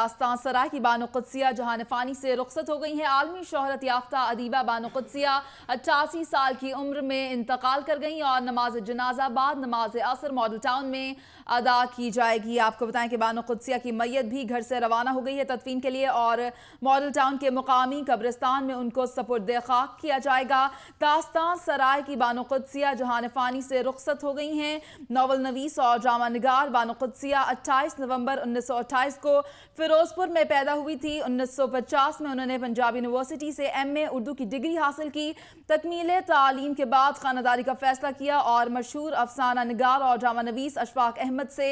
दास्तान सराय की बानो कुद्सिया जहान फानी से रुखसत हो गई हैं। आलमी शोहरत याफ्ता अदीबा बानो कुद्सिया 88 साल की उम्र में इंतकाल कर गई और नमाज जनाजा बाद नमाज असर मॉडल टाउन में अदा की जाएगी। आपको बताएं कि बानो कुद्सिया की मैयत भी घर से रवाना हो गई है तदफीन के लिए और मॉडल टाउन के मुकामी कब्रिस्तान में उनको सपुर्द खाक किया जाएगा। दास्तान सराय की बानो कुद्सिया जहान फानी से रुखसत हो गई हैं। नॉवल नवीस और ड्रामा निगार बानो कुद्सिया 28 नवंबर 1928 को फिरोजपुर में पैदा हुई थी। 1950 में उन्होंने पंजाब यूनिवर्सिटी से एमए उर्दू की डिग्री हासिल की। तकमील तालीम के बाद खानदारी का फैसला किया और मशहूर अफसाना निगार और ड्रामा नवीस अशफाक अहमद से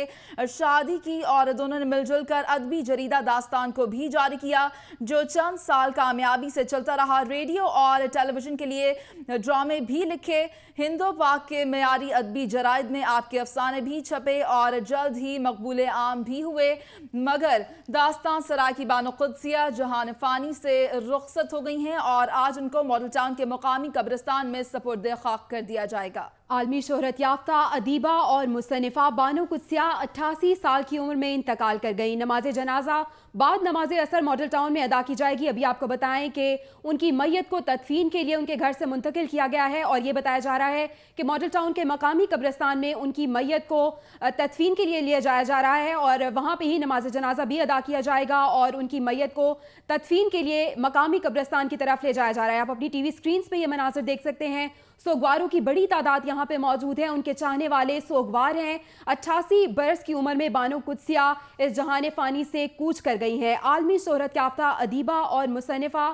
शादी की और दोनों ने मिलजुल कर अदबी जरीदा दास्तान को भी जारी किया, जो चंद साल कामयाबी से चलता रहा। रेडियो और टेलीविजन के लिए ड्रामे भी लिखे। हिंदो पाक के मयारी अदबी जराइद में आपके अफसाने भी छपे और जल्द ही मकबूल आम भी हुए। मगर दास्तान सराय की बानो कुद्सिया जहान फानी से रुखसत हो गई हैं और आज उनको मॉडल टाउन के मुकामी कब्रिस्तान में सपुर्द खाक कर दिया जाएगा। आलमी शोहरत याफ्ता अदीबा और मुसन्निफा बानो कुद्सिया 88 साल की उम्र में इंतकाल कर गई। नमाज जनाजा बाद नमाज असर मॉडल टाउन में अदा की जाएगी। अभी आपको बताएं कि उनकी मैयत को तदफीन के लिए उनके घर से मुंतकिल किया गया है और ये बताया जा रहा है कि मॉडल टाउन के मकामी कब्रिस्तान में उनकी मैयत को तदफीन के लिए लिया जाया जा रहा है और वहाँ पर ही नमाज जनाजा भी अदा किया जाएगा और उनकी मैयत को तदफीन के लिए मकामी कब्रिस्तान की तरफ ले जाया जा रहा है। आप अपनी टीवी स्क्रीन पर यह मनाज़िर देख सकते हैं। सोगवारों की बड़ी तादाद यहाँ पे मौजूद है। उनके चाहने वाले सोगवार हैं। 88 बरस की उम्र में बानो कुद्सिया इस जहान फानी से कूच कर गई हैं। आलमी शोहरत याफ्ता अदीबा और मुसन्निफा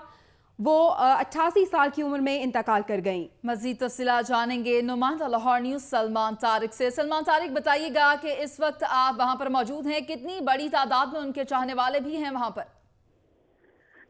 वो 88 साल की उम्र में इंतकाल कर गईं। मज़ीद तफ़सीलात जानेंगे नुमाइंदा लाहौर न्यूज़ सलमान तारिक से। सलमान तारिक, बताइएगा कि इस वक्त आप वहाँ पर मौजूद हैं, कितनी बड़ी तादाद में उनके चाहने वाले भी हैं वहाँ पर?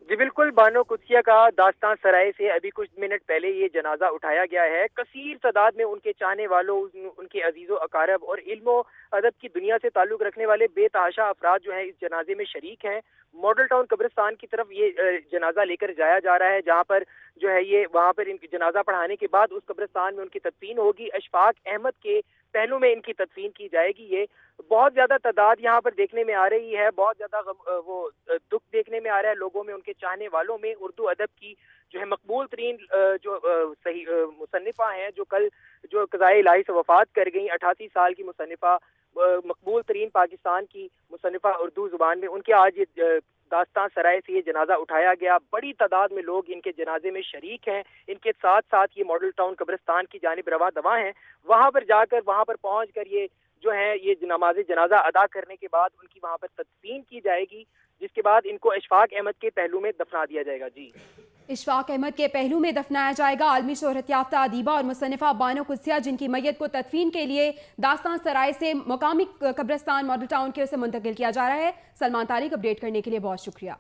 जी बिल्कुल, बानो कुद्सिया का दास्तान सराय से अभी कुछ मिनट पहले ये जनाजा उठाया गया है। कसीर तादाद में उनके चाहने वालों, उनके अजीज़ो अकारब और इल्मो अदब की दुनिया से ताल्लुक़ रखने वाले बेतहाशा अफराद जो हैं इस जनाजे में शरीक हैं। मॉडल टाउन कब्रिस्तान की तरफ ये जनाजा लेकर जाया जा रहा है, जहाँ पर जो है ये वहाँ पर इनकी जनाजा पढ़ाने के बाद उस कब्रिस्तान में उनकी तदफीन होगी। अशफाक अहमद के पहलू में इनकी तदफीन की जाएगी। ये बहुत ज्यादा तादाद यहाँ पर देखने में आ रही है, बहुत ज्यादा वो दुख देखने में आ रहा है लोगों में, उनके चाहने वालों में। उर्दू अदब की जो है मकबूल तरीन जो सही मुसन्निफा हैं, जो कल जो क़ज़ाए इलाही से वफात कर गई, 88 साल की मुसन्निफा, मकबूल तरीन पाकिस्तान की मुसन्निफा उर्दू जुबान में, उनके आज ये दास्तान सराय से ये जनाजा उठाया गया। बड़ी तादाद में लोग इनके जनाजे में शरीक हैं। इनके साथ साथ ये मॉडल टाउन कब्रिस्तान की जानिब रवा दवा हैं। वहाँ पर जाकर, वहाँ पर पहुँच कर ये जो है ये नमाज जनाजा अदा करने के बाद उनकी वहाँ पर तदफीन की जाएगी, जिसके बाद इनको अशफाक अहमद के पहलू में दफना दिया जाएगा। जी, इशफाक अहमद के पहलू में दफनाया जाएगा। आलमी शोहरत याफ्ता अदीबा और मुसन्निफा बानो कुद्सिया, जिनकी मैयत को तदफीन के लिए दास्तान सराय से मुकामी कब्रिस्तान मॉडल टाउन के उसे मुंतकिल किया जा रहा है। सलमान तारिक, अपडेट करने के लिए बहुत शुक्रिया।